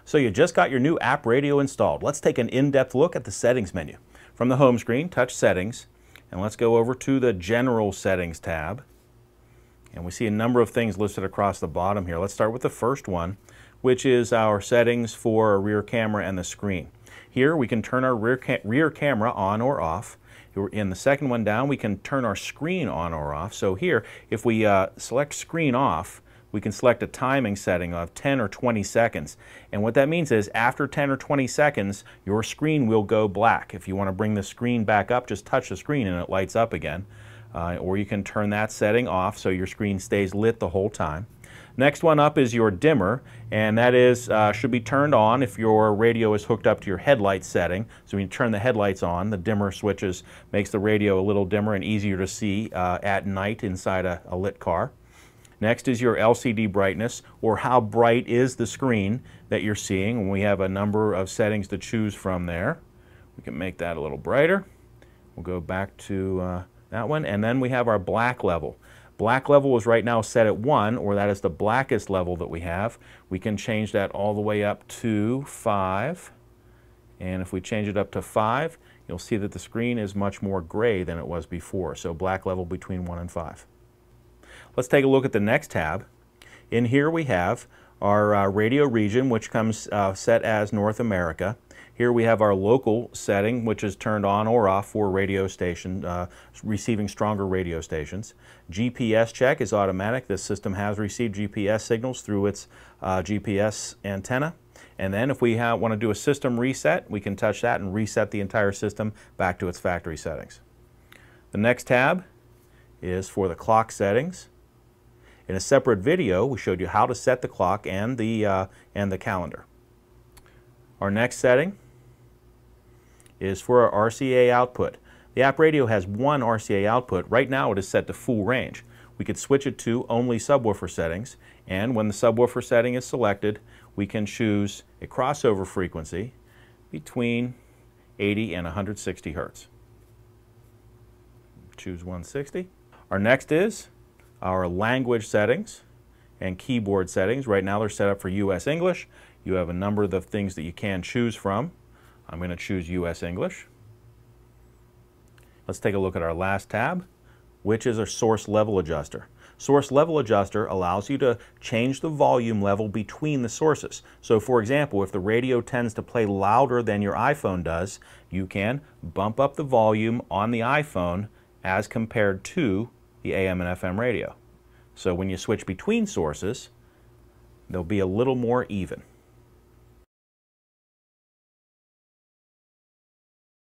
So you just got your new AppRadio installed. Let's take an in-depth look at the settings menu. From the home screen, touch Settings, and let's go over to the General Settings tab. And we see a number of things listed across the bottom here. Let's start with the first one, which is our settings for our rear camera and the screen. Here we can turn our rear camera on or off. In the second one down, we can turn our screen on or off. So here, if we select screen off, we can select a timing setting of 10 or 20 seconds. And what that means is after 10 or 20 seconds, your screen will go black. If you want to bring the screen back up, just touch the screen and it lights up again. Or you can turn that setting off so your screen stays lit the whole time. Next one up is your dimmer, and that is should be turned on if your radio is hooked up to your headlight setting. So when you turn the headlights on, the dimmer switches makes the radio a little dimmer and easier to see at night inside a lit car. Next is your LCD brightness, or how bright is the screen that you're seeing. And we have a number of settings to choose from there. We can make that a little brighter. We'll go back to that one, and then we have our black level. Black level is right now set at 1, or that is the blackest level that we have. We can change that all the way up to 5. And if we change it up to 5, you'll see that the screen is much more gray than it was before. So black level between 1 and 5. Let's take a look at the next tab. In here we have our radio region, which comes set as North America. Here we have our local setting, which is turned on or off for radio station, receiving stronger radio stations. GPS check is automatic. This system has received GPS signals through its GPS antenna. And then if we want to do a system reset, we can touch that and reset the entire system back to its factory settings. The next tab is for the clock settings. In a separate video, we showed you how to set the clock and the calendar. Our next setting is for our RCA output. The AppRadio has one RCA output. Right now it is set to full range. We could switch it to only subwoofer settings, and when the subwoofer setting is selected, we can choose a crossover frequency between 80 and 160 Hertz. Choose 160. Our next is our language settings and keyboard settings. Right now they're set up for US English. You have a number of the things that you can choose from. I'm going to choose US English. Let's take a look at our last tab, which is a source level adjuster. Source level adjuster allows you to change the volume level between the sources. So for example, if the radio tends to play louder than your iPhone does, you can bump up the volume on the iPhone as compared to the AM and FM radio. So when you switch between sources, they'll be a little more even.